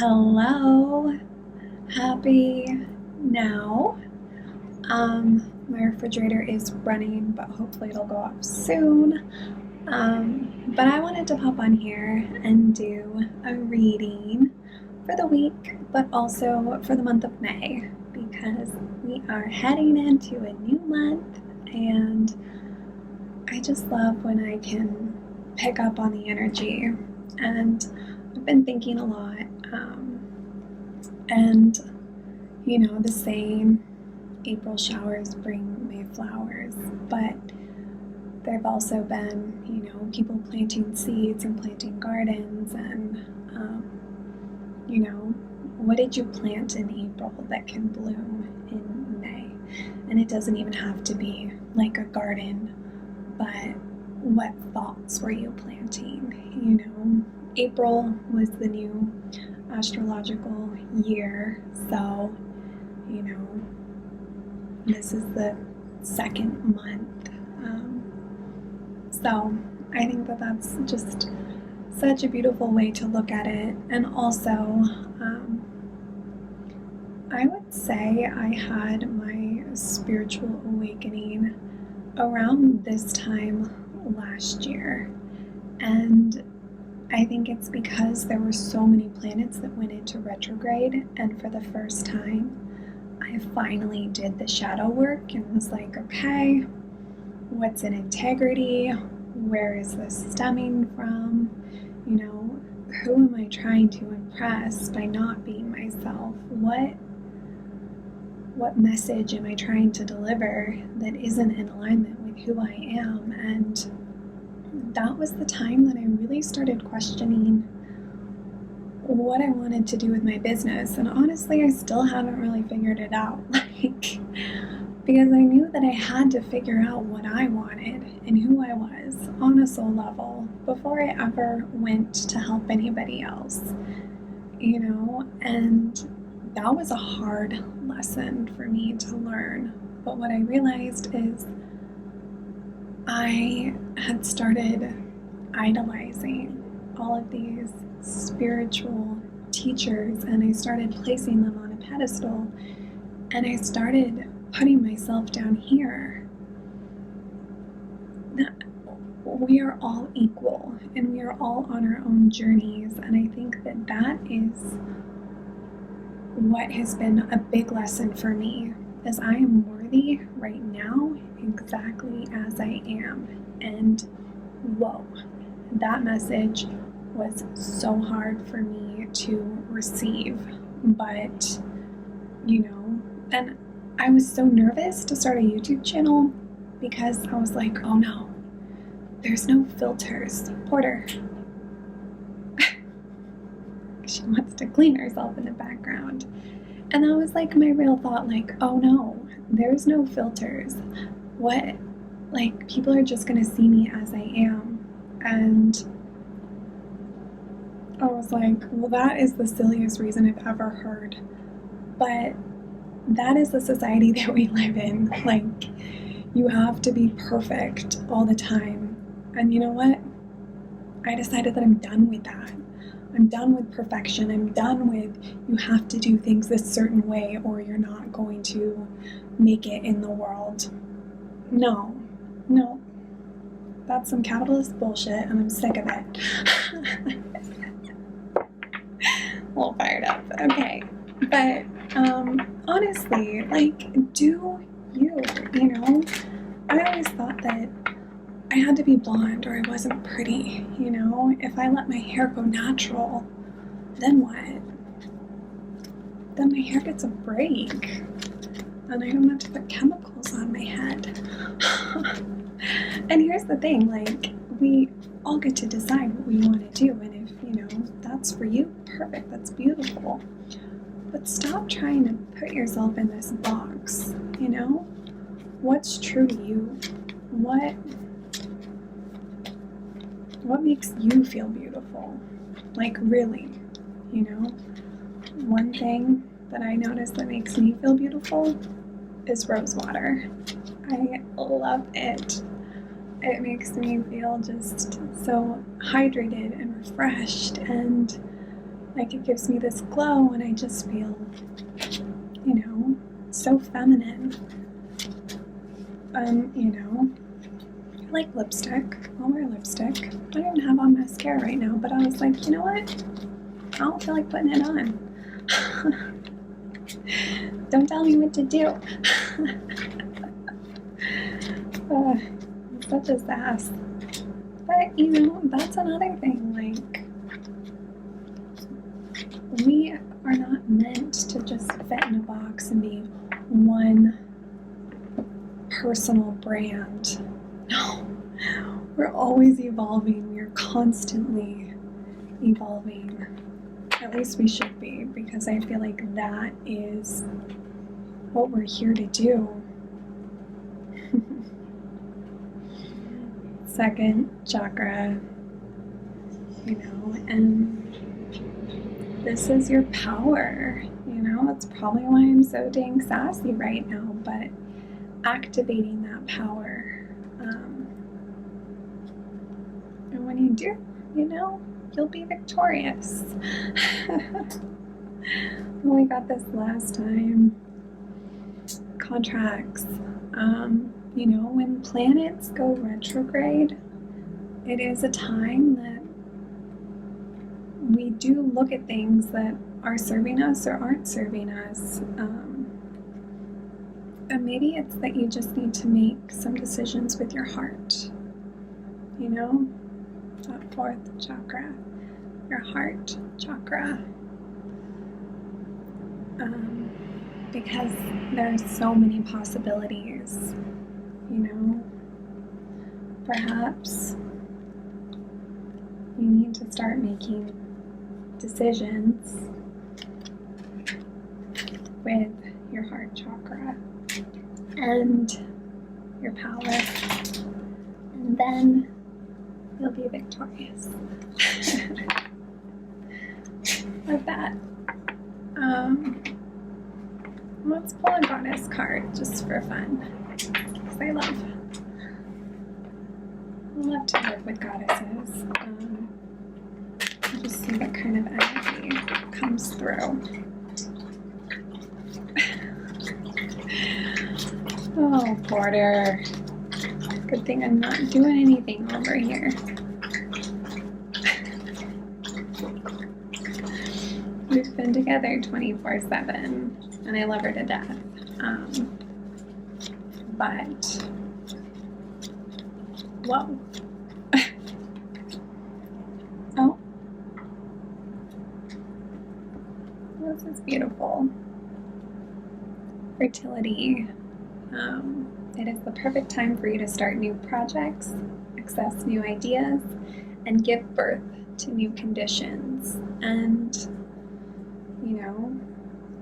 Hello, happy now. My refrigerator is running, but hopefully it'll go off soon. But I wanted to pop on here and do a reading for the week, but also for the month of May, because we are heading into a new month, and I just love when I can pick up on the energy. And I've been thinking a lot. And the saying, April showers bring May flowers, but there have also been, people planting seeds and planting gardens, and, what did you plant in April that can bloom in May? And it doesn't even have to be like a garden, but what thoughts were you planting? April was the new astrological year, so this is the second month, so I think that that's just such a beautiful way to look at it. And also I would say I had my spiritual awakening around this time last year, and I think it's because there were so many planets that went into retrograde, and for the first time, I finally did the shadow work and was like, okay, what's in integrity? Where is this stemming from? Who am I trying to impress by not being myself? What message am I trying to deliver that isn't in alignment with who I am? And that was the time that I really started questioning what I wanted to do with my business. And honestly, I still haven't really figured it out. Because I knew that I had to figure out what I wanted and who I was on a soul level before I ever went to help anybody else. And that was a hard lesson for me to learn. But what I realized is I had started idolizing all of these spiritual teachers, and I started placing them on a pedestal, and I started putting myself down here. We are all equal, and we are all on our own journeys, and I think that that is what has been a big lesson for me, is I am worthy right now exactly as I am. And whoa, that message was so hard for me to receive, but and I was so nervous to start a YouTube channel because I was like, oh no, there's no filters. Porter, she wants to clean herself in the background. And that was like my real thought, like, oh no, there's no filters. What? Like, people are just gonna see me as I am. And I was like, well, that is the silliest reason I've ever heard. But that is the society that we live in. Like, you have to be perfect all the time. And you know what? I decided that I'm done with that. I'm done with perfection. I'm done with you have to do things this certain way or you're not going to make it in the world. No. That's some capitalist bullshit, and I'm sick of it. A little fired up. Okay. But honestly, like, do you, I always thought that I had to be blonde or I wasn't pretty, If I let my hair go natural, then what? Then my hair gets a break, and I don't have to put chemicals on my head. And here's the thing, like, we all get to decide what we want to do, and if, that's for you, perfect, that's beautiful. But stop trying to put yourself in this box, What's true to you? What makes you feel beautiful? Like, really, One thing that I notice that makes me feel beautiful is rose water. I love it. It makes me feel just so hydrated and refreshed, and Like it gives me this glow and I just feel, you know, so feminine. You know, I like lipstick. I'll wear lipstick. I don't even have on mascara right now, but I was like, you know what? I don't feel like putting it on. Don't tell me what to do. I'm such a sass. But, you know, that's another thing. Like, we are not meant to just fit in a box and be one personal brand. No, we're always evolving. We're constantly evolving. At least we should be, because I feel like that is what we're here to do. Second chakra, you know, and this is your power, you know. That's probably why I'm so dang sassy right now, but activating that power. And when you do, you know, you'll be victorious. We got this last time. Contracts. You know, when planets go retrograde, it is a time that we do look at things that are serving us or aren't serving us. And maybe it's that you just need to make some decisions with your heart. You know, that fourth chakra, your heart chakra. Because there are so many possibilities, you know. Perhaps you need to start making decisions with your heart chakra and your power, and then you'll be victorious. With that, let's pull a goddess card just for fun, because I love to work with goddesses. Just see what kind of energy comes through. Oh, Porter. Good thing I'm not doing anything over here. We've been together 24/7, and I love her to death. But, whoa. Oh. This is beautiful. Fertility. It is the perfect time for you to start new projects, access new ideas, and give birth to new conditions. And, you know,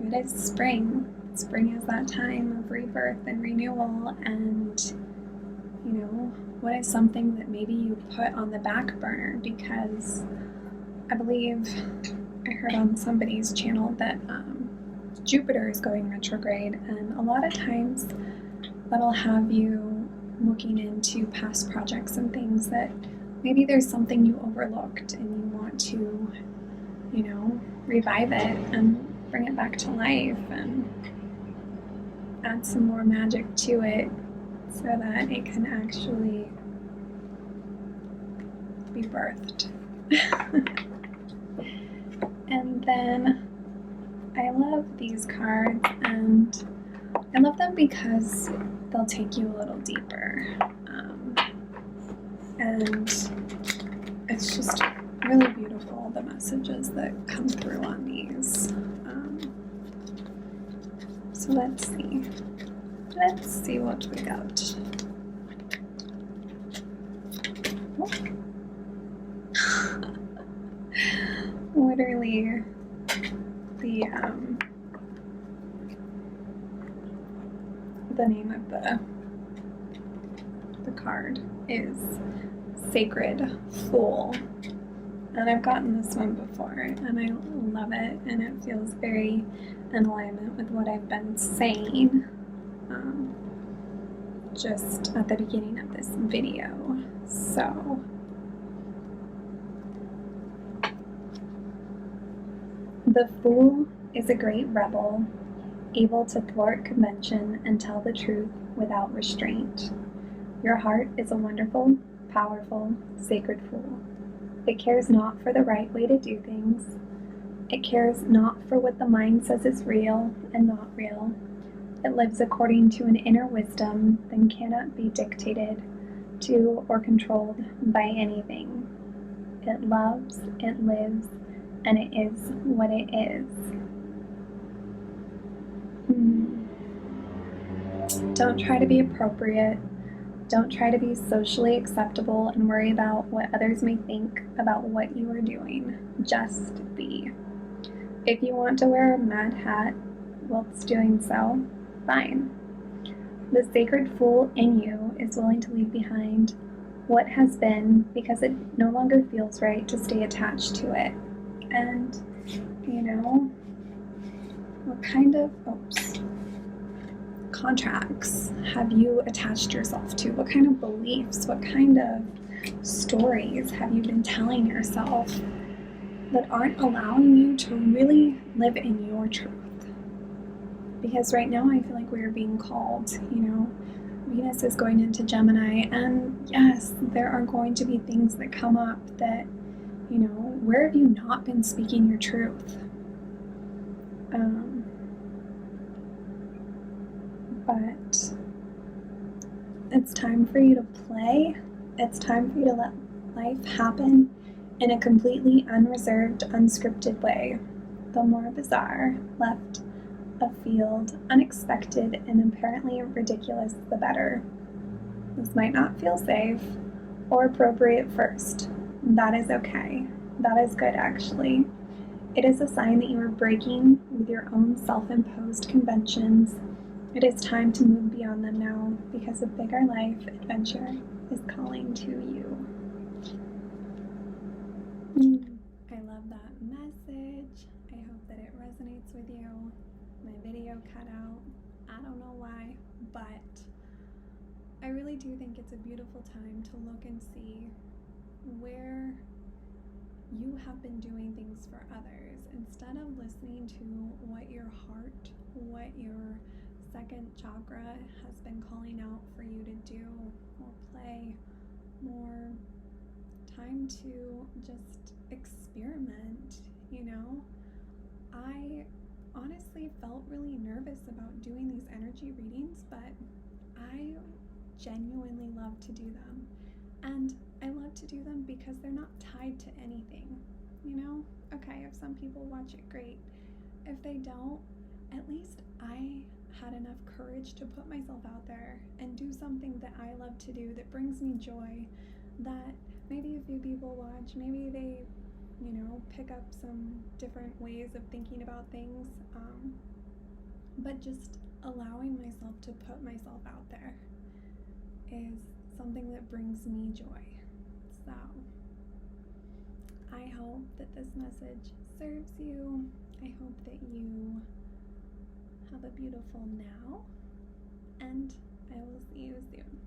it is spring. Spring is that time of rebirth and renewal, and, you know, what is something that maybe you put on the back burner? Because I believe I heard on somebody's channel that Jupiter is going retrograde, and a lot of times that'll have you looking into past projects and things that maybe there's something you overlooked and you want to, you know, revive it and bring it back to life and add some more magic to it so that it can actually be birthed. And then I love these cards, and I love them because they'll take you a little deeper. And it's just really beautiful, the messages that come through on these. So let's see. Let's see what we got. Literally, the name of the card is Sacred Fool, and I've gotten this one before, and I love it, and it feels very in alignment with what I've been saying just at the beginning of this video. So The fool is a great rebel, able to thwart convention and tell the truth without restraint. Your heart is a wonderful, powerful, sacred fool. It cares not for the right way to do things. It cares not for what the mind says is real and not real. It lives according to an inner wisdom that cannot be dictated to or controlled by anything. It loves, it lives, and it is what it is. Don't try to be appropriate. Don't try to be socially acceptable and worry about what others may think about what you are doing. Just be. If you want to wear a mad hat whilst doing so, fine. The sacred fool in you is willing to leave behind what has been because it no longer feels right to stay attached to it. And, what kind of contracts have you attached yourself to? What kind of beliefs, what kind of stories have you been telling yourself that aren't allowing you to really live in your truth? Because right now I feel like we are being called, Venus is going into Gemini, and yes, there are going to be things that come up that, where have you not been speaking your truth? But it's time for you to play. It's time for you to let life happen in a completely unreserved, unscripted way. The more bizarre, left of field, unexpected, and apparently ridiculous, the better. This might not feel safe or appropriate at first. That is okay. That is good, actually. It is a sign that you are breaking with your own self-imposed conventions. It is time to move beyond them now, because a bigger life adventure is calling to you. I love that message. I hope that it resonates with you. My video cut out. I don't know why, but I really do think it's a beautiful time to look and see where you have been doing things for others instead of listening to what your heart, what your second chakra has been calling out for you to do. More play, more time to just experiment. I honestly felt really nervous about doing these energy readings, but I genuinely love to do them. And I love to do them because they're not tied to anything. Okay, if some people watch it, great. If they don't, at least I had enough courage to put myself out there and do something that I love to do, that brings me joy, that maybe a few people watch, maybe they, pick up some different ways of thinking about things, but just allowing myself to put myself out there is something that brings me joy. So I hope that this message serves you. I hope that you have a beautiful now, and I will see you soon.